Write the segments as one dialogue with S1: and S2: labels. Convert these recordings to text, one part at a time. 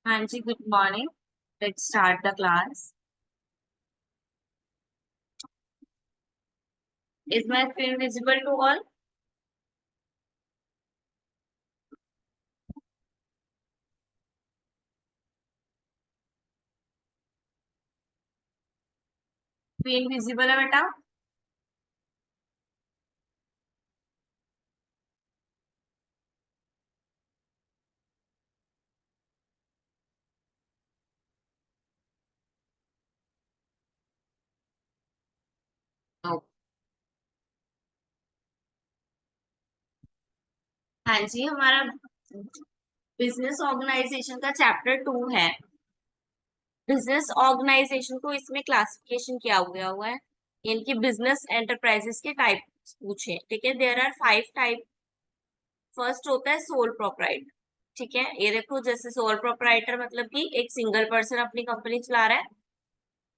S1: हाँ जी, good morning. Let's start the class. Is my screen visible to all? Screen visible है बेटा? तो हाँ जी, हमारा बिजनेस ऑर्गेनाइजेशन का चैप्टर 2 है। बिजनेस ऑर्गेनाइजेशन को इसमें क्लासिफिकेशन किया गया हुआ है। इनकी बिजनेस एंटरप्राइजेस के टाइप पूछे, ठीक है। There are 5 type. फर्स्ट होता है सोल प्रोप्राइटर। ठीक है, ये देखो, जैसे सोल प्रोप्राइटर मतलब कि एक सिंगल पर्सन अपनी कंपनी चला रहा है।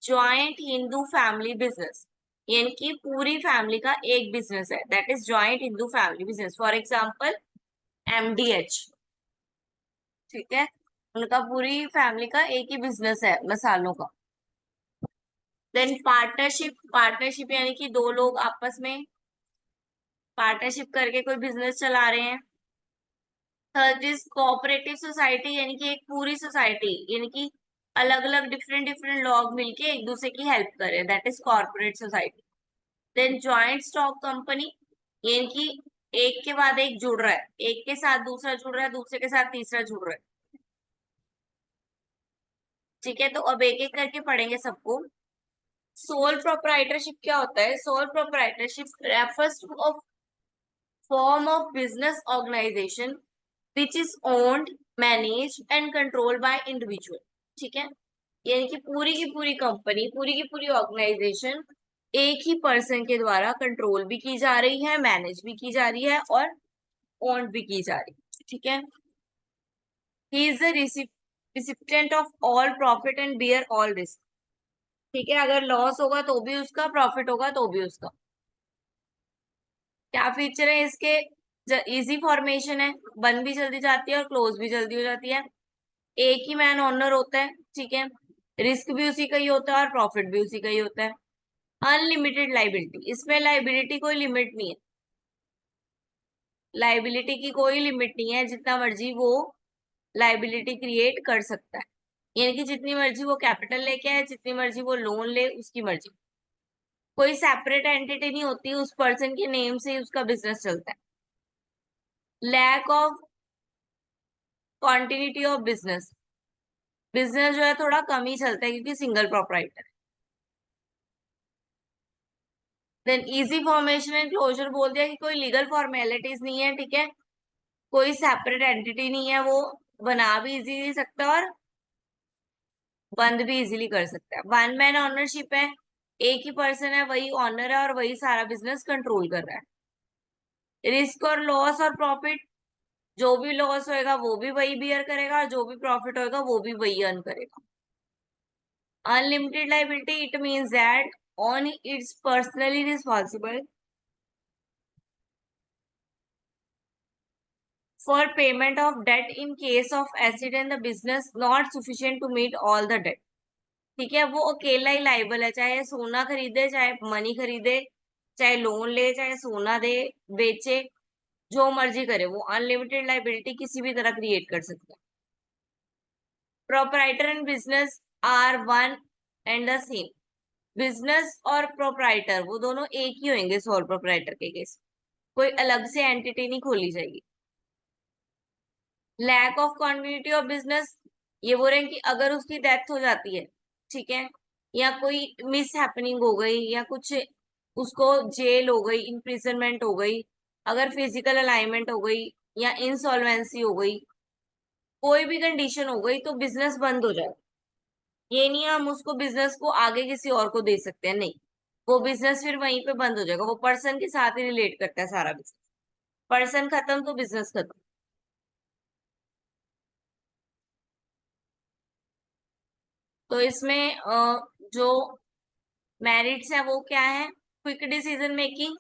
S1: जॉइंट हिंदू फैमिली बिजनेस, यानी कि पूरी फैमिली का एक बिजनेस है, that is joint Hindu family business. For example MDH, ठीक है, उनका पूरी फैमिली का एक ही बिजनेस है मसालों का। देन पार्टनरशिप, पार्टनरशिप यानी कि दो लोग आपस में पार्टनरशिप करके कोई बिजनेस चला रहे हैं। थर्ड इज कोऑपरेटिव सोसाइटी, यानी कि एक पूरी सोसाइटी, यानी कि अलग अलग डिफरेंट डिफरेंट लोग मिलके एक दूसरे की हेल्प कर रहे हैं, that is corporate society. Then joint stock company, यानी कि एक के बाद एक जुड़ रहा है, एक के साथ दूसरा जुड़ रहा है, दूसरे के साथ तीसरा जुड़ रहा है। ठीक है, तो अब एक एक करके पढ़ेंगे सबको। सोल प्रोप्राइटरशिप क्या होता है? Sole proprietorship refers to a form of business organisation which is owned, manage and control by individual. ठीक है, यानी कि पूरी की पूरी कंपनी, पूरी की पूरी ऑर्गेनाइजेशन एक ही पर्सन के द्वारा कंट्रोल भी की जा रही है, मैनेज भी की जा रही है और ओन भी की जा रही है। ठीक है, he is the recipient of all profit and bear all risk. ठीक है, अगर लॉस होगा तो भी उसका, प्रॉफिट होगा तो भी उसका। क्या फीचर है इसके? इजी फॉर्मेशन है, बन भी जल्दी जाती है और क्लोज भी जल्दी हो जाती है। एक ही मैन ओनर होता है, ठीक है, रिस्क भी उसी का ही होता है और प्रॉफिट भी उसी का ही होता है। अनलिमिटेड लाइबिलिटी, इसमें लाइबिलिटी कोई लिमिट नहीं है। लाइबिलिटी की कोई लिमिट नहीं है, जितना मर्जी वो लाइबिलिटी क्रिएट कर सकता है, यानी कि जितनी मर्जी वो कैपिटल लेके आए, जितनी मर्जी वो लोन ले, उसकी मर्जी। कोई सेपरेट एंटिटी नहीं होती, उस पर्सन के नेम से ही उसका बिजनेस चलता है। Lack of continuity of business, business जो है थोड़ा कम ही चलता है क्योंकि single proprietor. Then easy formation and closure, बोल दिया कि कोई लीगल फॉर्मेलिटीज नहीं है, ठीक है, कोई सेपरेट एंटिटी नहीं है, वो बना भी इजीली सकता है और बंद भी इजीली कर सकता है। वन मैन ऑनरशिप है, एक ही पर्सन है, वही ऑनर है और वही सारा बिजनेस कंट्रोल कर रहा है। रिस्क और लॉस और प्रॉफिट, जो भी लॉस होएगा वो भी वही बियर करेगा और जो भी प्रॉफिट होएगा वो भी वही अर्न करेगा। Unlimited liability, it means that on its personally responsible for payment of debt in case of accident and the business not sufficient to meet all the debt। ठीक है, वो अकेला ही लाइबल है, चाहे सोना खरीदे, चाहे मनी खरीदे, चाहे लोन ले, चाहे सोना दे, बेचे, जो मर्जी करे, वो अनलिमिटेड लाइबिलिटी किसी भी तरह क्रिएट कर सकता है। Proprietor and business are one and the same. Business और प्रोपराइटर वो दोनों एक ही होंगे सोल प्रोपराइटर के केस, कोई अलग से एंटिटी नहीं खोली जाएगी। Lack of continuity of business, ये बोल रहे हैं कि अगर उसकी डेथ हो जाती है, ठीक है, या कोई मिस हैपनिंग हो गई या कुछ, उसको जेल हो गई, इम्प्रिजनमेंट हो गई, अगर फिजिकल अलाइनमेंट हो गई या इंसॉल्वेंसी हो गई, कोई भी कंडीशन हो गई तो बिजनेस बंद हो जाए। ये नहीं है हम उसको बिजनेस को आगे किसी और को दे सकते हैं, नहीं, वो बिजनेस फिर वहीं पे बंद हो जाएगा। वो पर्सन के साथ ही रिलेट करता है सारा बिजनेस, पर्सन खत्म तो बिजनेस खत्म। तो इसमें जो मेरिट्स है वो क्या है? क्विक डिसीजन मेकिंग,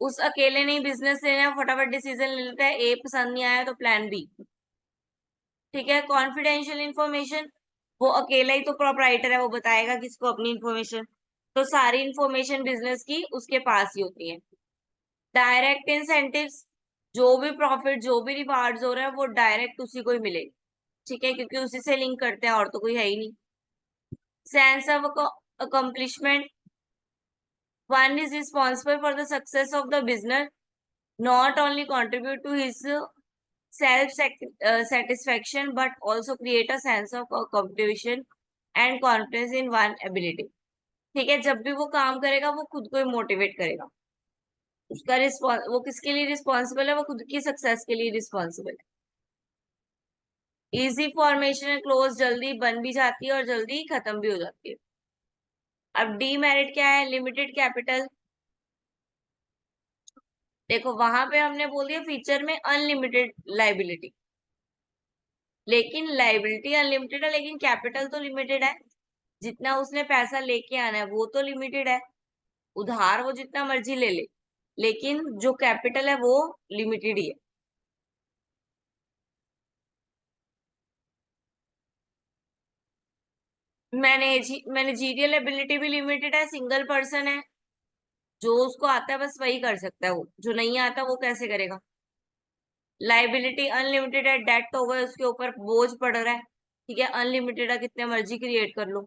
S1: उस अकेले नहीं बिजनेस लेना है, फटाफट डिसीजन ले लेता है, ए पसंद नहीं आया तो प्लान बी। ठीक है। कॉन्फिडेंशियल इंफॉर्मेशन, वो अकेला ही तो प्रोपराइटर है, वो बताएगा किसको अपनी इंफॉर्मेशन, तो सारी इंफॉर्मेशन बिजनेस की उसके पास ही होती है। डायरेक्ट इंसेंटिव्स, जो भी प्रॉफिट जो भी रिवार्ड्स हो रहा है वो डायरेक्ट उसी को ही मिलेगी, ठीक है, क्योंकि उसी से लिंक करते हैं, और तो कोई है ही नहीं। Sense of accomplishment, one is responsible for the success of the business, not only contribute to his self satisfaction but also create a sense of competition and confidence in one ability। ठीक है, जब भी वो काम करेगा वो खुद को ही मोटिवेट करेगा, उसका रिस्पॉन्स, वो किसके लिए रिस्पॉन्सिबल है, वो खुद की सक्सेस के लिए रिस्पॉन्सिबल है। इजी फॉर्मेशन क्लोज, जल्दी बन भी जाती है और जल्दी खत्म भी हो जाती है। अब डीमेरिट क्या है, लिमिटेड कैपिटल। देखो वहां पे हमने बोल दिया फीचर में अनलिमिटेड लाइबिलिटी, लेकिन लाइबिलिटी अनलिमिटेड है लेकिन कैपिटल तो लिमिटेड है, जितना उसने पैसा लेके आना है वो तो लिमिटेड है, उधार वो जितना मर्जी ले ले, लेकिन जो कैपिटल है वो लिमिटेड ही है। मैनेजीरियल एबिलिटी भी लिमिटेड है, सिंगल पर्सन है, जो उसको आता है बस वही कर सकता है, वो जो नहीं आता वो कैसे करेगा। लाइबिलिटी अनलिमिटेड है, डेट हो गए उसके ऊपर बोझ पड़ रहा है, ठीक है, अनलिमिटेड है, कितने मर्जी क्रिएट कर लो।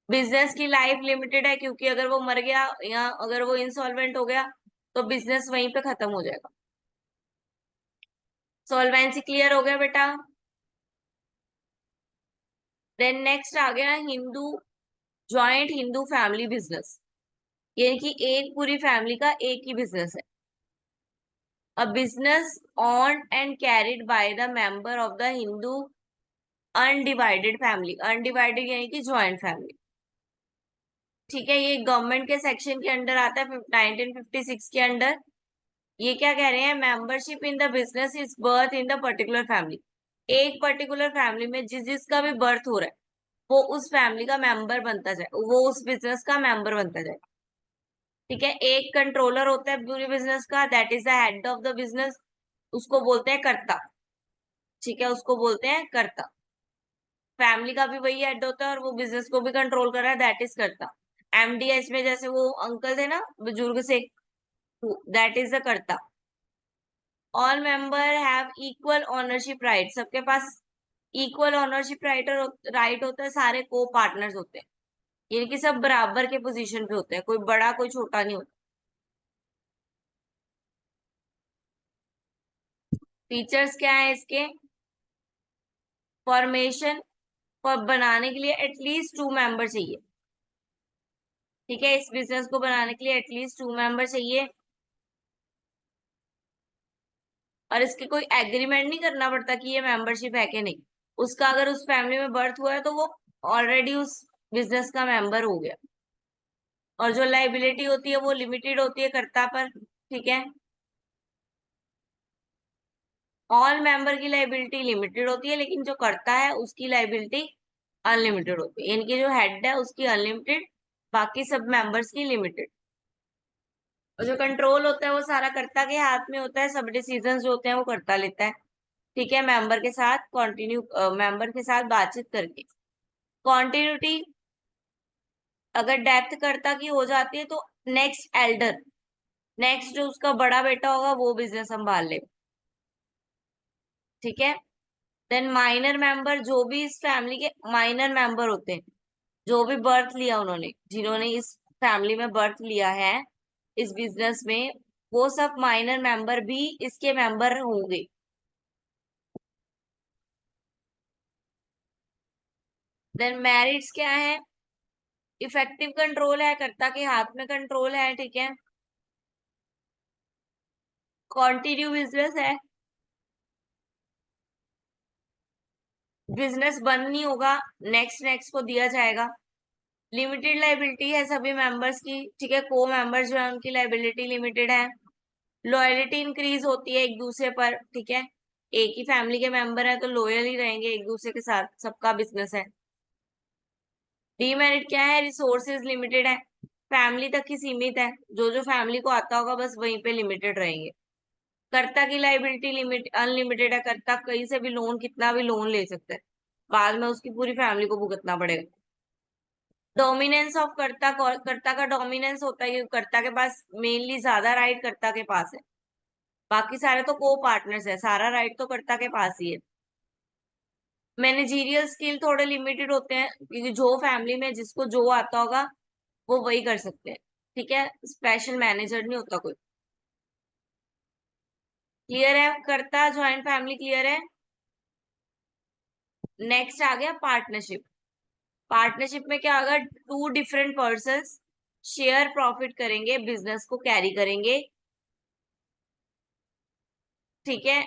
S1: बिजनेस की लाइफ लिमिटेड है, क्योंकि अगर वो मर गया या अगर वो इंसॉल्वेंट हो गया तो बिजनेस वहीं पे खत्म हो जाएगा। सॉल्वेंसी क्लियर हो गया बेटा। देन नेक्स्ट आ गया Hindu, joint Hindu family business, यानी कि एक पूरी फैमिली का एक ही बिजनेस है। A business owned and carried by the member of the Hindu undivided family, undivided यानी कि ज्वाइंट फैमिली, ठीक है, ये गवर्नमेंट के सेक्शन के अंडर आता है 1956 के अंडर। ये क्या कह रहे हैं, membership in the business is birth in the particular family, एक पर्टिकुलर फैमिली में जिसका भी बर्थ हो रहा है वो उस फैमिली का मेंबर बनता जाए, वो उस बिजनेस का मेंबर बनता जाए, ठीक है। एक कंट्रोलर होता है पूरे बिजनेस का, that is the head of the business, उसको बोलते हैं कर्ता, ठीक है, उसको बोलते हैं कर्ता। फैमिली का भी वही हेड होता है और वो बिजनेस को भी कंट्रोल कर रहा है, दैट इज कर्ता। एमडीएच में जैसे वो अंकल थे ना बुजुर्ग से, दैट इज द कर्ता। All member have equal ownership right, सबके पास इक्वल ओनरशिप राइट होता है, सारे को पार्टनर्स होते हैं, यानी कि सब बराबर के पोजीशन पे होते हैं, कोई बड़ा कोई छोटा नहीं होता। फीचर्स क्या है इसके, फॉर्मेशन, और बनाने के लिए एटलीस्ट 2 मेंबर चाहिए, ठीक है, इस बिजनेस को बनाने के लिए एटलीस्ट 2 मेंबर चाहिए। और इसके कोई एग्रीमेंट नहीं करना पड़ता कि ये मेंबरशिप है कि नहीं, उसका अगर उस फैमिली में बर्थ हुआ है तो वो ऑलरेडी उस बिजनेस का मेंबर हो गया। और जो लाइबिलिटी होती है वो लिमिटेड होती है कर्ता पर, ठीक है। ऑल मेंबर की लाइबिलिटी लिमिटेड होती है, लेकिन जो कर्ता है उसकी लाइबिलिटी अनलिमिटेड होती है, यानी कि जो हेड है उसकी अनलिमिटेड, बाकी सब मेंबर्स की लिमिटेड। और जो कंट्रोल होता है वो सारा कर्ता के हाथ में होता है, सब डिसीजंस जो होते हैं वो कर्ता लेता है, ठीक है, मेंबर के साथ बातचीत करके। कॉन्टिन्यूटी, अगर डेथ कर्ता की हो जाती है तो नेक्स्ट एल्डर, नेक्स्ट जो उसका बड़ा बेटा होगा वो बिजनेस संभाल ले, ठीक है। देन माइनर मेंबर, जो भी इस फैमिली के माइनर मेंबर होते हैं, जो भी बर्थ लिया उन्होंने, जिन्होंने इस फैमिली में बर्थ लिया है इस बिजनेस में, वो सब माइनर मेंबर भी इसके मेंबर होंगे। देन मेरिट्स क्या है, इफेक्टिव कंट्रोल है, कर्ता के हाथ में कंट्रोल है, ठीक है। कॉन्टिन्यू बिजनेस है, बिजनेस बंद नहीं होगा, नेक्स्ट नेक्स्ट को दिया जाएगा। लिमिटेड लाइबिलिटी है सभी मेंबर्स की, ठीक है, को मेंबर्स जो है उनकी लाइबिलिटी लिमिटेड है। लॉयलिटी इंक्रीज होती है एक दूसरे पर, ठीक है, एक ही फैमिली के मेंबर है तो लॉयल ही रहेंगे एक दूसरे के साथ, सबका बिजनेस है। डीमेरिट क्या है, रिसोर्सेज लिमिटेड है, फैमिली तक ही सीमित है, जो जो फैमिली को आता होगा बस वहीं पे लिमिटेड रहेंगे। कर्ता की लाइबिलिटी लिमिट अनलिमिटेड है, कर्ता कहीं से भी लोन, कितना भी लोन ले सकता है, बाद में उसकी पूरी फैमिली को भुगतना पड़ेगा। डोमिनेंस ऑफ कर्ता, कर्ता का डोमिनेंस होता है कि कर्ता के पास मेनली ज्यादा राइट कर्ता के पास है, बाकी सारे तो को पार्टनर्स है, सारा राइट तो कर्ता के पास ही है। मैनेजीरियल स्किल थोड़े लिमिटेड होते हैं, क्योंकि जो फैमिली में जिसको जो आता होगा वो वही कर सकते हैं, ठीक है, स्पेशल मैनेजर नहीं होता कोई। क्लियर है कर्ता ज्वाइंट फैमिली, क्लियर है। नेक्स्ट आ गया पार्टनरशिप। पार्टनरशिप में क्या होगा, two different persons share profit करेंगे, बिजनेस को कैरी करेंगे, ठीक है।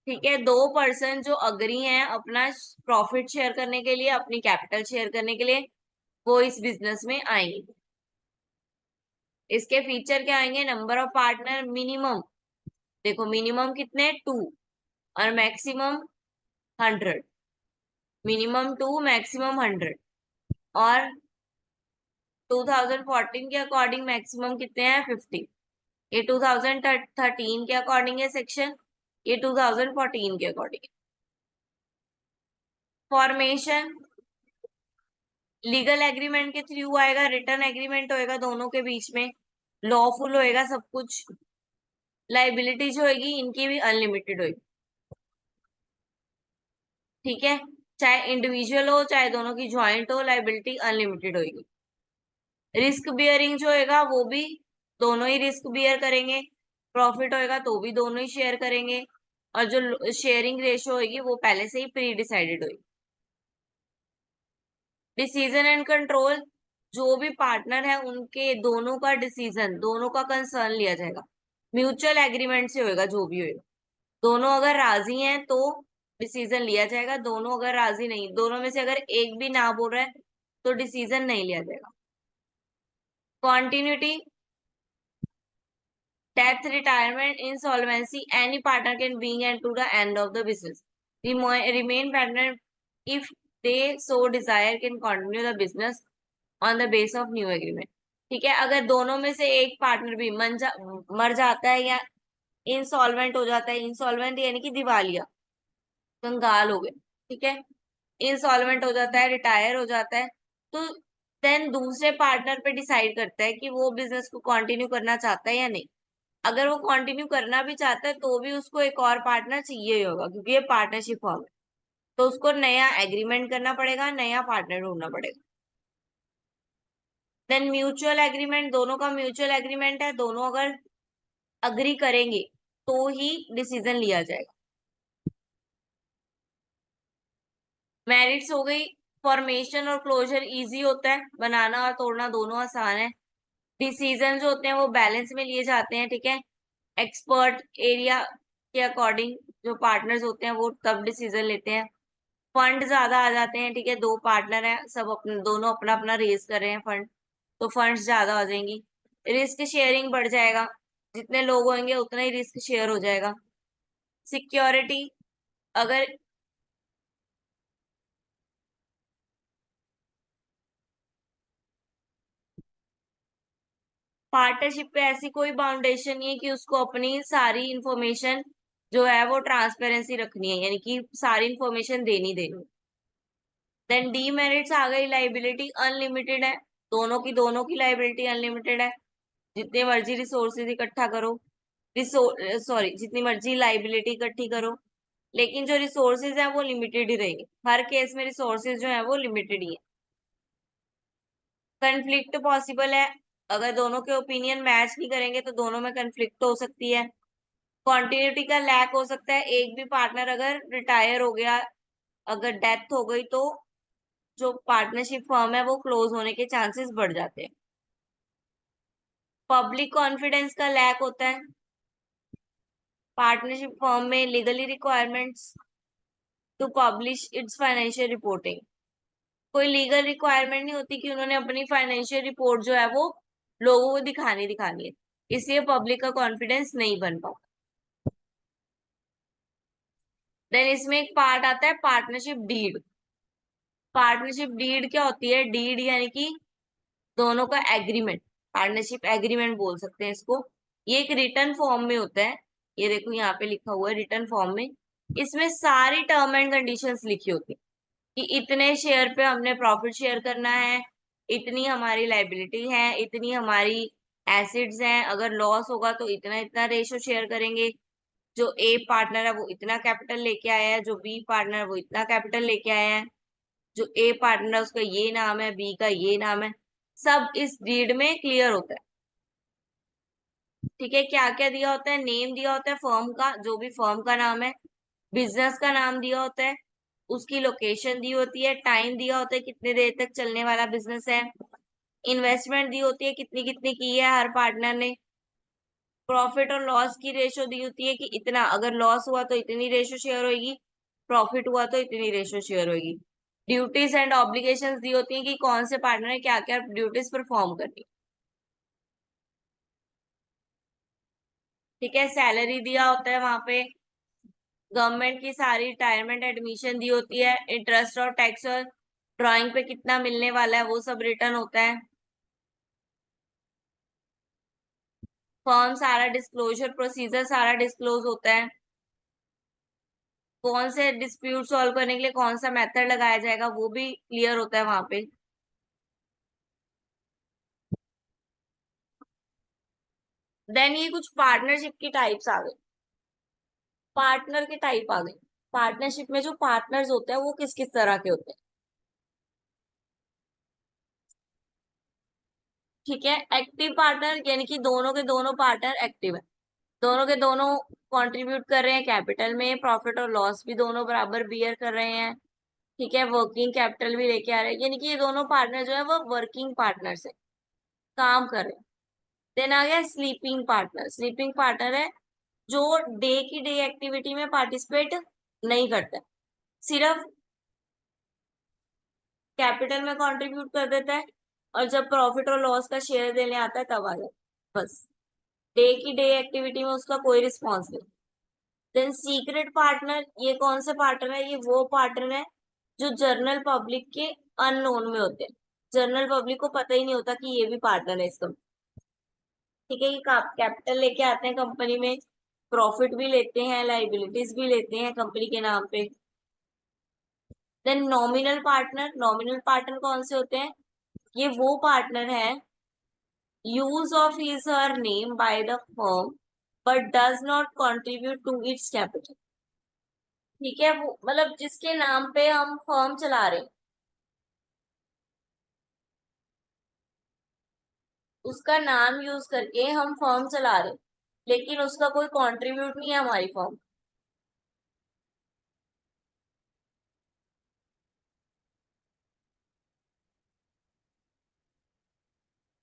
S1: ठीक है, दो पर्सन जो अग्री हैं अपना प्रॉफिट शेयर करने के लिए, अपनी कैपिटल शेयर करने के लिए, वो इस बिजनेस में आएंगे। इसके फीचर क्या आएंगे, नंबर ऑफ पार्टनर मिनिमम, देखो मिनिमम कितने, 2, और मैक्सिमम 100, मिनिमम 2 मैक्सिमम 100, और 2014 के अकॉर्डिंग मैक्सिमम कितने हैं, 50। ये 2013 के अकॉर्डिंग है सेक्शन, ये 2014 के अकॉर्डिंग है। फॉर्मेशन लीगल एग्रीमेंट के थ्रू आएगा, रिटर्न एग्रीमेंट होएगा दोनों के बीच में, लॉफुल होएगा सब कुछ। लाइबिलिटी जो होगी इनकी भी अनलिमिटेड होगी, ठीक है, चाहे इंडिविजुअल हो चाहे दोनों की ज्वाइंट हो, लाइबिलिटी अनलिमिटेड होगी। रिस्क बियरिंग जो होएगा वो भी दोनों ही रिस्क बियर करेंगे, प्रॉफिट होएगा तो भी दोनों ही शेयर करेंगे, और जो शेयरिंग रेशियो होगी वो पहले से ही प्री डिसाइडेड होगी। डिसीजन एंड कंट्रोल, जो भी पार्टनर है उनके दोनों का डिसीजन, दोनों का कंसर्न लिया जाएगा, म्यूचुअल एग्रीमेंट से होएगा जो भी होएगा। दोनों अगर राजी हैं तो डिसीजन लिया जाएगा, दोनों अगर राजी नहीं, दोनों में से अगर एक भी ना बोल रहा है तो डिसीजन नहीं लिया जाएगा। Continuity, death, retirement, insolvency, any partner can bring end to the end of the business. Remain partner if they so desire can continue the business on the base of new agreement. ठीक है, अगर दोनों में से एक partner भी मर जाता है या इंसॉल्वेंट हो जाता है, इंसॉल्वेंट यानी कि दिवालिया, कंगाल हो गए, ठीक है, इंसॉल्वेंट हो जाता है, रिटायर हो जाता है, तो देन दूसरे पार्टनर पे डिसाइड करता है कि वो बिजनेस को कंटिन्यू करना चाहता है या नहीं। अगर वो कंटिन्यू करना भी चाहता है तो भी उसको एक और पार्टनर चाहिए ही होगा, क्योंकि ये पार्टनरशिप फॉर्म है, तो उसको नया एग्रीमेंट करना पड़ेगा, नया पार्टनर ढूंढना पड़ेगा। देन म्यूचुअल एग्रीमेंट, दोनों का म्यूचुअल एग्रीमेंट है, दोनों अगर अग्री करेंगे तो ही डिसीजन लिया जाएगा। मेरिट्स हो गई, फॉर्मेशन और क्लोजर इजी होता है, बनाना और तोड़ना दोनों आसान है। डिसीजन जो होते हैं वो बैलेंस में लिए जाते हैं, ठीक है, एक्सपर्ट एरिया के अकॉर्डिंग जो पार्टनर्स होते हैं वो तब डिसीजन लेते हैं। फंड ज्यादा आ जाते हैं, ठीक है, दो पार्टनर हैं, सब अपने दोनों अपना अपना रेस कर रहे हैं फंड, तो फंड्स ज्यादा आ जाएंगी। रिस्क शेयरिंग बढ़ जाएगा, जितने लोग होंगे उतना ही रिस्क शेयर हो जाएगा। सिक्योरिटी, अगर पार्टनरशिप पे ऐसी कोई बाउंडेशन नहीं है कि उसको अपनी सारी इंफॉर्मेशन जो है वो ट्रांसपेरेंसी रखनी है, यानी कि सारी इंफॉर्मेशन देनी देनी। देन डीमेरिट्स आ गई, लाइबिलिटी अनलिमिटेड है, दोनों की लाइबिलिटी अनलिमिटेड है, जितने मर्जी रिसोर्सेज इकट्ठा करो, सॉरी जितनी मर्जी लाइबिलिटी इकट्ठी करो, लेकिन जो रिसोर्सेज है वो लिमिटेड ही रहेंगे, हर केस में रिसोर्सेज जो है वो लिमिटेड ही है। कंफ्लिक्ट पॉसिबल है, अगर दोनों के ओपिनियन मैच नहीं करेंगे तो दोनों में कंफ्लिक्ट हो सकती है। कॉन्टिन्यूटी का लैक हो सकता है, एक भी पार्टनर अगर रिटायर हो गया, अगर डेथ हो गई तो जो पार्टनरशिप फर्म है वो क्लोज होने के चांसेस बढ़ जाते हैं। पब्लिक कॉन्फिडेंस का लैक होता है, पार्टनरशिप फर्म में legally requirements to publish its financial reporting, कोई लीगल रिक्वायरमेंट नहीं होती कि उन्होंने अपनी फाइनेंशियल रिपोर्ट जो है वो लोगों को दिखानी है, इसलिए पब्लिक का कॉन्फिडेंस नहीं बन पाता। देन इसमें एक पार्ट आता है पार्टनरशिप डीड। पार्टनरशिप डीड क्या होती है, डीड यानी कि दोनों का एग्रीमेंट, पार्टनरशिप एग्रीमेंट बोल सकते हैं इसको। ये एक रिटर्न फॉर्म में होता है। ये देखो यहाँ पे लिखा हुआ है रिटर्न फॉर्म में। इसमें सारी टर्म एंड कंडीशंस लिखी होती है कि इतने शेयर पे हमने प्रॉफिट शेयर करना है, इतनी हमारी लाइबिलिटी है, इतनी हमारी एसिड्स हैं, अगर लॉस होगा तो इतना इतना रेशो शेयर करेंगे। जो ए पार्टनर है वो इतना कैपिटल लेके आया है, जो बी पार्टनर है वो इतना कैपिटल लेके आया है, जो ए पार्टनर है उसका ये नाम है, बी का ये नाम है, सब इस डीड में क्लियर होता है। ठीक है, क्या क्या दिया होता है, नेम दिया होता है फर्म का, जो भी फर्म का नाम है, बिजनेस का नाम दिया होता है, उसकी लोकेशन दी होती है, टाइम दिया होता है कितने देर तक चलने वाला बिजनेस है, इन्वेस्टमेंट दी होती है कितनी कितनी की है हर पार्टनर ने, प्रॉफिट और लॉस की रेशो दी होती है कि इतना अगर लॉस हुआ तो इतनी रेशो शेयर होगी, प्रॉफिट हुआ तो इतनी रेशो शेयर होगी। ड्यूटीज एंड ऑब्लिगेशंस दी होती हैं कि कौन से पार्टनर ने क्या क्या ड्यूटीज परफॉर्म करनी। ठीक है, सैलरी दिया होता है वहां पे, गवर्नमेंट की सारी रिटायरमेंट एडमिशन दी होती है, इंटरेस्ट और टैक्स और ड्राइंग पे कितना मिलने वाला है वो सब रिटर्न होता है। फॉर्म सारा डिस्क्लोजर प्रोसीजर सारा डिस्क्लोज होता है। कौन से डिस्प्यूट सॉल्व करने के लिए कौन सा मेथड लगाया जाएगा वो भी क्लियर होता है वहां पे। देन ये कुछ पार्टनरशिप की टाइप्स आ गई, पार्टनर के टाइप आ गए। पार्टनरशिप में जो पार्टनर्स होते हैं वो किस किस तरह के होते हैं। ठीक है, एक्टिव पार्टनर यानी कि दोनों के दोनों पार्टनर एक्टिव है, दोनों के दोनों कंट्रीब्यूट कर रहे हैं कैपिटल में, प्रॉफिट और लॉस भी दोनों बराबर बियर कर रहे हैं। ठीक है, वर्किंग कैपिटल भी लेके आ रहे हैं, यानी कि ये दोनों पार्टनर जो है वो वर्किंग पार्टनर्स है, काम कर रहे हैं। देन आ गया स्लीपिंग पार्टनर। स्लीपिंग पार्टनर है जो डे की डे एक्टिविटी में पार्टिसिपेट नहीं करता, सिर्फ कैपिटल में कंट्रीब्यूट कर देता है, और जब प्रॉफिट और लॉस का शेयर देने आता है तब आ जाता है, बस। डे की डे एक्टिविटी में उसका कोई रिस्पॉन्स नहीं। देन सीक्रेट पार्टनर, ये कौन से पार्टनर है, ये वो पार्टनर है जो जनरल पब्लिक के अननोन में होते हैं, जनरल पब्लिक को पता ही नहीं होता कि ये भी पार्टनर है इसका। ठीक है, ये कैपिटल लेके आते हैं कंपनी में, प्रॉफिट भी लेते हैं, लाइबिलिटीज भी लेते हैं कंपनी के नाम पे। Then nominal partner, nominal partner कौन से होते हैं, ये वो पार्टनर है use of his her name by the firm but does not contribute to its capital. ठीक है, वो मतलब जिसके नाम पे हम फर्म चला रहे हैं, उसका नाम यूज करके हम फर्म चला रहे हैं, लेकिन उसका कोई कंट्रीब्यूट नहीं है हमारी फर्म।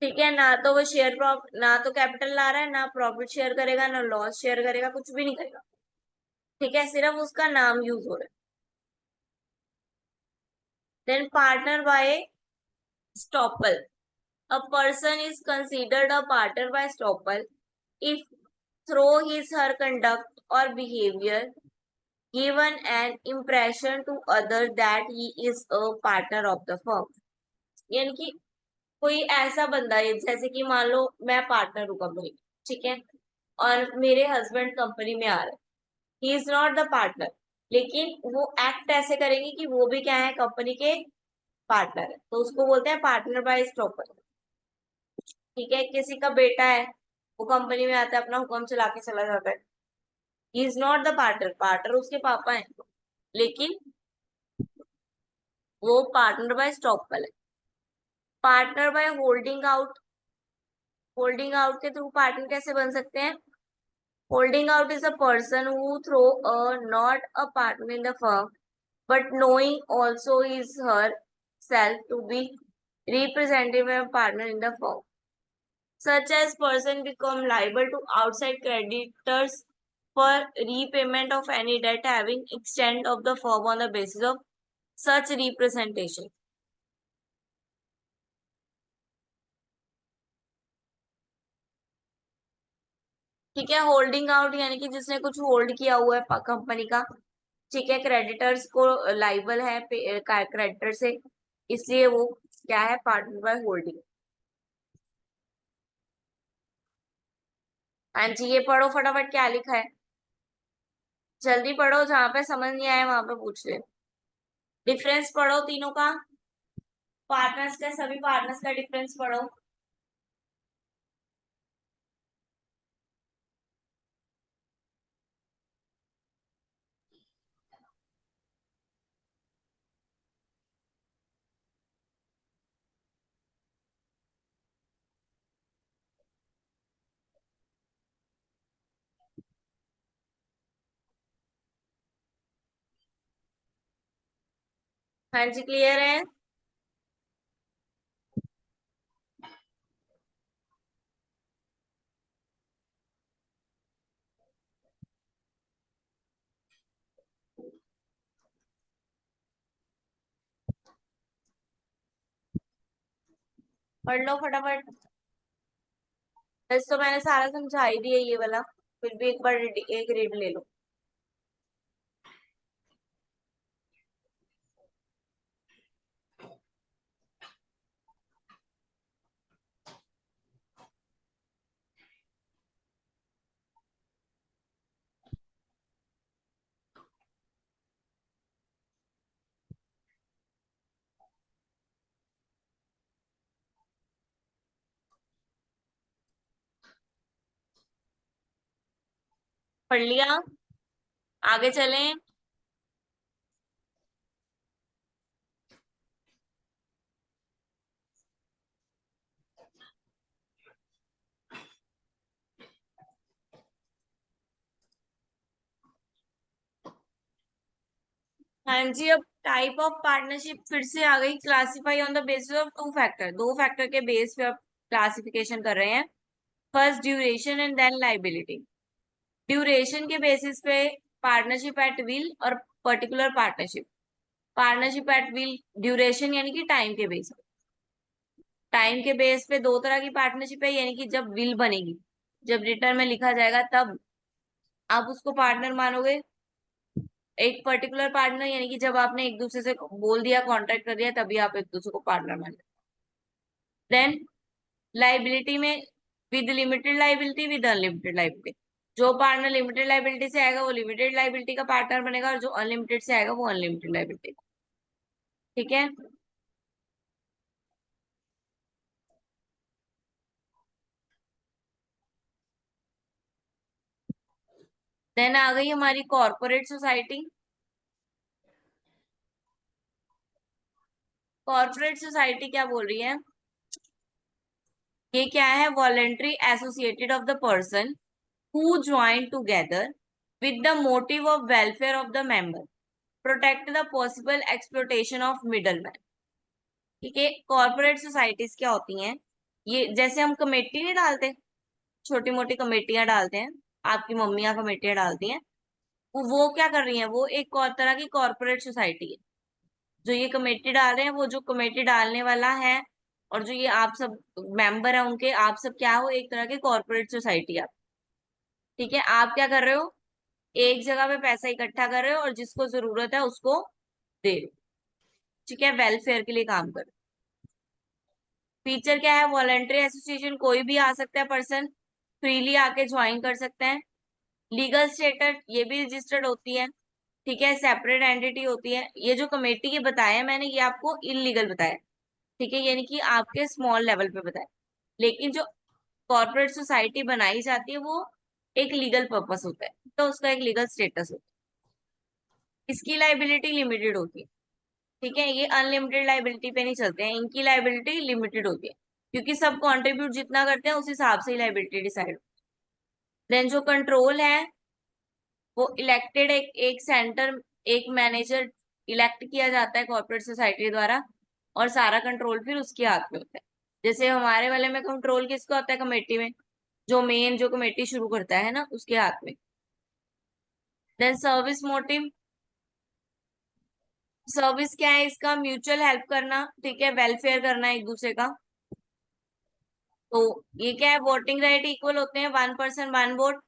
S1: ठीक है, ना तो वो शेयर ना तो कैपिटल ला रहा है, ना प्रॉफिट शेयर करेगा, ना लॉस शेयर करेगा, कुछ भी नहीं करेगा। ठीक है, सिर्फ उसका नाम यूज हो रहा है। Then partner by estoppel, a person is considered a partner by estoppel if through his her conduct or behavior given an impression to other that he is a partner of the firm। यानी कि कोई ऐसा बंदा है, जैसे कि मान लो मैं पार्टनर हूँ कंपनी, ठीक है, और मेरे हस्बैंड कंपनी में आ रहे हैं, he is not the partner, लेकिन वो एक्ट ऐसे करेंगे कि वो भी क्या है, कंपनी के पार्टनर है, तो उसको बोलते हैं पार्टनर बाय स्टॉपर। ठीक है, किसी का बेटा है, वो कंपनी में आता है, अपना हुक्म चला के चला जाता है, he is not the partner, partner उसके पापा है, लेकिन वो पार्टनर बाय स्टॉक पर है। Partner by holding out, holding out के थ्रू पार्टनर कैसे बन सकते हैं, holding out is a person who though a not a partner in the firm but knowing also is herself to be representative of partner in the firm. Such as person become liable to outside creditors for repayment of any debt having extent of the firm on the basis of such representation। ठीक है, holding out यानी कि जिसने कुछ hold किया हुआ है company का, ठीक है, क्रेडिटर्स को लाइबल है क्रेडिटर से, इसलिए वो क्या है, पार्टनर बाय होल्डिंग। हाँ जी, ये पढ़ो फटाफट क्या लिखा है, जल्दी पढ़ो, जहां पे समझ नहीं आया वहां पे पूछ ले। डिफरेंस पढ़ो तीनों का, पार्टनर्स का, सभी पार्टनर्स का डिफरेंस पढ़ो। हाँ जी, क्लियर है। पढ़ लो फटाफट। वैसे तो मैंने सारा समझा ही दिया ये वाला, फिर भी एक बार एक रीड ले लो। पढ़ लिया, आगे चलें। हाँ जी, अब टाइप ऑफ पार्टनरशिप फिर से आ गई, classify on the basis of two factor, दो फैक्टर के बेस पे अब क्लासिफिकेशन कर रहे हैं। First duration and then liability. Duration के बेसिस पे पार्टनरशिप एट विल और particular partnership. Partnership at will duration यानी कि टाइम के बेस पे, टाइम के बेस पे दो तरह की पार्टनरशिप है, यानी कि जब विल बनेगी, जब रिटर्न में लिखा जाएगा तब आप उसको पार्टनर मानोगे। एक पर्टिकुलर पार्टनर यानी कि जब आपने एक दूसरे से बोल दिया, कॉन्ट्रैक्ट कर दिया, तभी आप एक दूसरे को पार्टनर मान। देन लाइबिलिटी में with limited liability, with unlimited liability. जो पार्टनर लिमिटेड लाइबिलिटी से आएगा वो लिमिटेड लाइबिलिटी का पार्टनर बनेगा, और जो अनलिमिटेड से आएगा वो अनलिमिटेड लाइबिलिटी। ठीक है। देन आ गई हमारी कॉर्पोरेट सोसाइटी। कॉर्पोरेट सोसाइटी क्या बोल रही है, ये क्या है, voluntary associated of the person who join together with the motive of welfare of the member, protect the possible exploitation of middlemen। ठीक है, कॉर्पोरेट सोसाइटीज क्या होती हैं, ये जैसे हम कमेटी नहीं डालते, छोटी मोटी कमेटियां डालते हैं, आपकी मम्मियां कमेटियां डालती हैं, वो क्या कर रही हैं, वो एक और तरह की कॉर्पोरेट सोसाइटी है। जो ये कमेटी डाल रहे हैं, वो जो कमेटी डालने वाला है और जो ये आप सब मेंबर है उनके, आप सब क्या हो, एक तरह की कॉर्पोरेट सोसाइटी है। ठीक है, आप क्या कर रहे हो, एक जगह पे पैसा इकट्ठा कर रहे हो और जिसको जरूरत है उसको दे रहे हो। ठीक है, वेलफेयर के लिए काम कर रहे हो। फीचर क्या है, वॉलंटरी एसोसिएशन, कोई भी आ सकता है पर्सन, फ्रीली आके ज्वाइन कर सकते हैं। लीगल स्टेटस, ये भी रजिस्टर्ड होती है। ठीक है, सेपरेट एंटिटी होती है। ये जो कमेटी के बताया मैंने, ये आपको इनलीगल बताया। ठीक है, यानी कि आपके स्मॉल लेवल पे बताया। लेकिन जो कॉर्पोरेट सोसाइटी बनाई जाती है वो एक लीगल पर्पस होता है, तो उसका एक लीगल स्टेटस होता है। इसकी लाइबिलिटी लिमिटेड होती है। ठीक है, ये अनलिमिटेड लाइबिलिटी पे नहीं चलते हैं, इनकी लाइबिलिटी लिमिटेड होती है, क्योंकि सब कंट्रीब्यूट जितना करते हैं उस हिसाब से ही लाइबिलिटी डिसाइड। देन जो कंट्रोल है वो इलेक्टेड, एक सेंटर, एक मैनेजर इलेक्ट किया जाता है कॉर्पोरेट सोसाइटी द्वारा, और सारा कंट्रोल फिर उसके हाथ में होता है। जैसे हमारे वाले में कंट्रोल किसका होता है, कमेटी में जो मेन जो कमेटी शुरू करता है ना उसके हाथ में। देन सर्विस मोटिव, सर्विस क्या है इसका, म्यूचुअल हेल्प करना। ठीक है, वेलफेयर करना एक दूसरे का। तो ये क्या है, वोटिंग राइट इक्वल होते हैं, वन पर्सन वन वोट,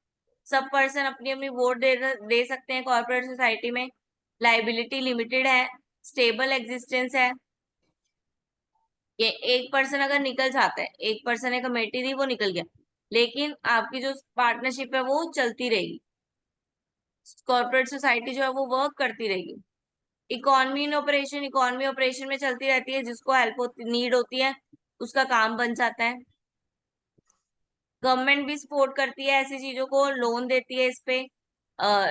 S1: सब पर्सन अपनी अपनी वोट दे सकते हैं कॉर्पोरेट सोसाइटी में। लाइबिलिटी लिमिटेड है, स्टेबल एग्जिस्टेंस है। ये एक पर्सन अगर निकल जाता है, एक पर्सन ने कमेटी दी वो निकल गया, लेकिन आपकी जो पार्टनरशिप है वो चलती रहेगी, कॉर्पोरेट सोसाइटी जो है वो वर्क करती रहेगी। इकोनॉमी ऑपरेशन में चलती रहती है, जिसको हेल्प होती नीड होती है उसका काम बन जाता है। गवर्नमेंट भी सपोर्ट करती है ऐसी चीजों को, लोन देती है, इस पे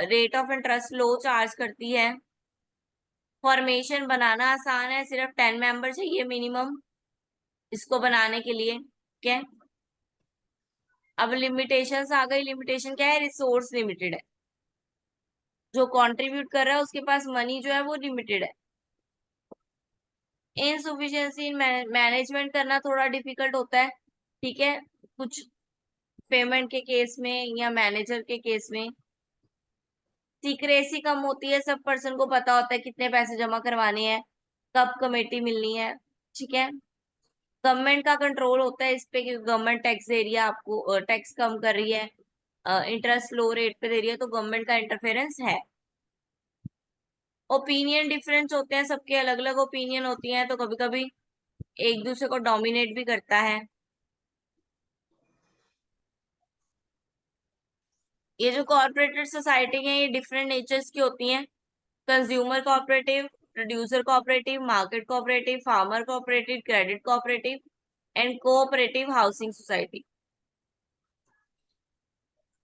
S1: rate of interest low charge करती है। फॉर्मेशन बनाना आसान है, सिर्फ 10 मेंबर चाहिए मिनिमम इसको बनाने के लिए, ठीक है। अब लिमिटेशंस आ गई। लिमिटेशन क्या है? रिसोर्स लिमिटेड है, जो कंट्रीब्यूट कर रहा है उसके पास मनी जो है वो लिमिटेड है। इनसुफिशियंसी इन मैनेजमेंट करना थोड़ा डिफिकल्ट होता है, ठीक है, कुछ पेमेंट के केस में या मैनेजर के केस में। सीक्रेसी कम होती है, सब पर्सन को पता होता है कितने पैसे जमा करवाने हैं, कब कमेटी मिलनी है, ठीक है। गवर्नमेंट का कंट्रोल होता है इस पे कि गवर्नमेंट टैक्स दे रही है, आपको टैक्स कम कर रही है, इंटरेस्ट लो रेट पे दे रही है, तो गवर्नमेंट का इंटरफेरेंस है। ओपिनियन डिफरेंस होते हैं, सबके अलग अलग ओपिनियन होती हैं, तो कभी कभी एक दूसरे को डोमिनेट भी करता है। ये जो कॉर्पोरेटेड सोसाइटी है ये डिफरेंट नेचर्स की होती हैं। Consumer cooperative, producer cooperative, market cooperative, farmer cooperative, credit cooperative and cooperative housing society.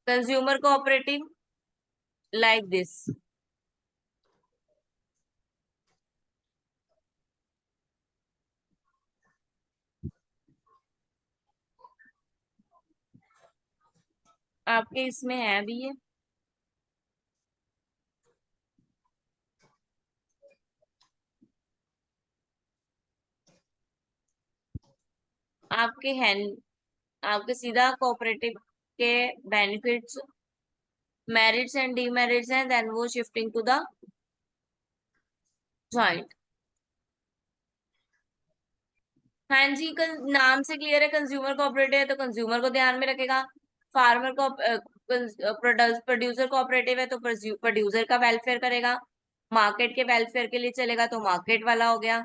S1: Consumer cooperative like this. आपके इसमें है भी ये। आपके है, आपके सीधा कोऑपरेटिव के बेनिफिट्स, मेरिट्स एंड डीमेरिट्स हैं, देन वो शिफ्टिंग टू द जॉइंट। हाँ जी, कल नाम से क्लियर है, कंज्यूमर कोऑपरेटिव है तो कंज्यूमर को ध्यान में रखेगा। फार्मर को प्रोड्यूसर कोऑपरेटिव है तो प्रोड्यूसर का वेलफेयर करेगा। मार्केट के वेलफेयर के लिए चलेगा तो मार्केट वाला हो गया,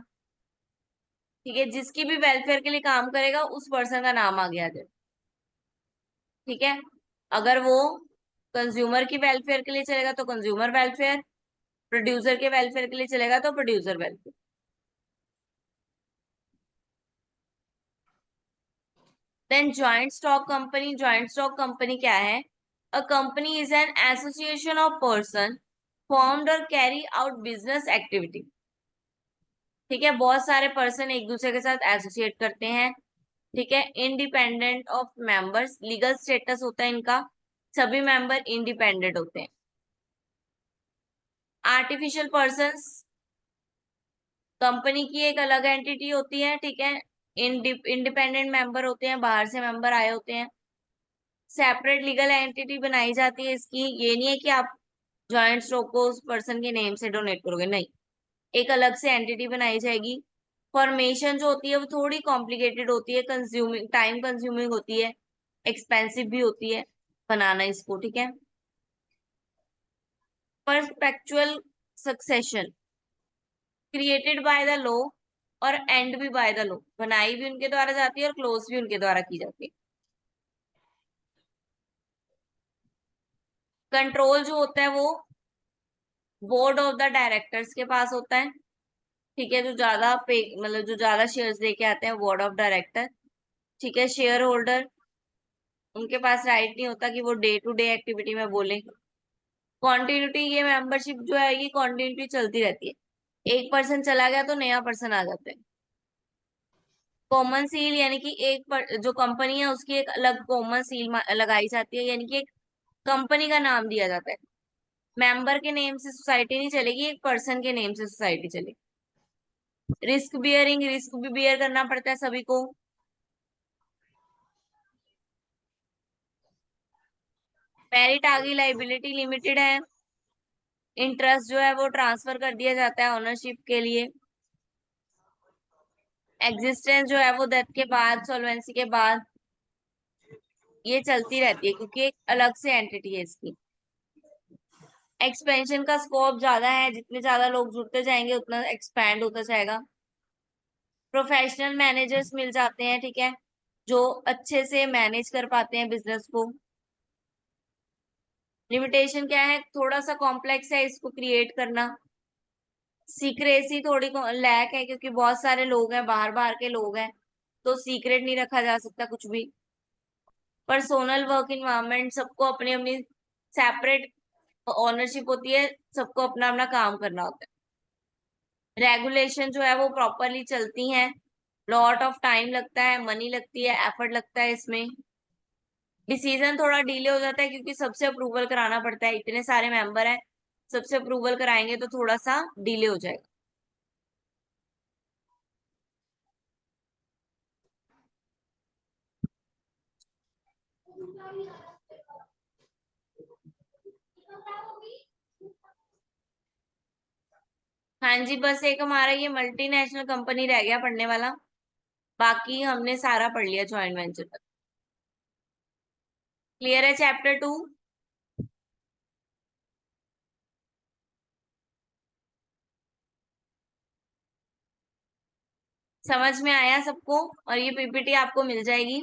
S1: ठीक है। जिसकी भी वेलफेयर के लिए काम करेगा उस पर्सन का नाम आ गया जब, ठीक है। अगर वो कंज्यूमर की वेलफेयर के लिए चलेगा तो कंज्यूमर वेलफेयर, प्रोड्यूसर के वेलफेयर के लिए चलेगा तो producer welfare. Then joint stock company. Joint stock company क्या है? A company is an association of person formed और कैरी आउट बिजनेस एक्टिविटी, ठीक है। बहुत सारे पर्सन एक दूसरे के साथ एसोसिएट करते हैं, ठीक है। Independent of members, legal status होता है इनका, सभी मेंबर इंडिपेंडेंट होते हैं। आर्टिफिशियल पर्संस, कंपनी की एक अलग एंटिटी होती है, ठीक है। इंडिपेंडेंट मेंबर होते हैं, बाहर से मेंबर आए होते हैं। सेपरेट लीगल एंटिटी बनाई जाती है इसकी, ये नहीं है कि आप जॉइंट स्टॉक को उस पर्सन के नेम से डोनेट करोगे, नहीं, एक अलग से एंटिटी बनाई जाएगी। फॉर्मेशन जो होती है वो थोड़ी कॉम्प्लिकेटेड होती है, कंज्यूमिंग, टाइम कंज्यूमिंग होती है, एक्सपेंसिव भी होती है बनाना इसको, ठीक है। Perpetual succession, created by the law और एंड भी बाय द लॉ, बनाई भी उनके द्वारा जाती है और क्लोज भी उनके द्वारा की जाती है। कंट्रोल जो होता है वो बोर्ड ऑफ द डायरेक्टर्स के पास होता है, ठीक है। जो ज्यादा पे मतलब जो ज्यादा शेयर्स लेके आते हैं बोर्ड ऑफ डायरेक्टर, ठीक है। शेयर होल्डर, उनके पास राइट नहीं होता कि वो डे टू डे एक्टिविटी में बोले। कॉन्टिन्यूटी, ये मेंबरशिप जो है ये कॉन्टिन्यूटी चलती रहती है, एक पर्सन चला गया तो नया पर्सन आ जाता है। कॉमन सील, यानी कि जो कंपनी है उसकी एक अलग कॉमन सील लगाई जाती है, यानी कि एक कंपनी का नाम दिया जाता है। मेंबर के नेम से सोसाइटी नहीं चलेगी, एक पर्सन के नेम से सोसाइटी चलेगी। रिस्क बियरिंग, रिस्क भी बियर करना पड़ता है सभी को। मेरिट आ गई, लाइबिलिटी लिमिटेड है। इंटरेस्ट जो है वो ट्रांसफर कर दिया जाता है ओनरशिप के लिए। एग्जिस्टेंस जो है वो डेथ के बाद, सॉल्वेंसी के बाद ये चलती रहती है, क्योंकि एक अलग से एंटिटी है इसकी। एक्सपेंशन का स्कोप ज्यादा है, जितने ज्यादा लोग जुड़ते जाएंगे उतना एक्सपैंड होता जाएगा। प्रोफेशनल मैनेजर्स मिल जाते हैं, ठीक है। जो अच्छे से मैनेज कर पाते हैं बिजनेस को। लिमिटेशन क्या है, थोड़ा सा कॉम्प्लेक्स है इसको क्रिएट करना। सीक्रेसी थोड़ी लैक है क्योंकि बहुत सारे लोग हैं, बाहर बाहर के लोग हैं, तो सीक्रेट नहीं रखा जा सकता कुछ भी। पर्सोनल वर्क इन्वायरमेंट, सबको अपनी अपनी सेपरेट ओनरशिप होती है, सबको अपना अपना काम करना होता है। रेगुलेशन जो है वो प्रॉपरली चलती हैं। लॉट ऑफ टाइम लगता है, मनी लगती है, एफर्ट लगता है इसमें। डिसीजन थोड़ा डिले हो जाता है क्योंकि सबसे अप्रूवल कराना पड़ता है, इतने सारे मेंबर हैं, सबसे अप्रूवल कराएंगे तो थोड़ा सा डिले हो जाएगा। हाँ जी, बस एक हमारा ये मल्टीनेशनल कंपनी रह गया पढ़ने वाला, बाकी हमने सारा पढ़ लिया जॉइंट वेंचर तक। क्लियर है चैप्टर 2? समझ में आया सबको? और ये पीपीटी आपको मिल जाएगी।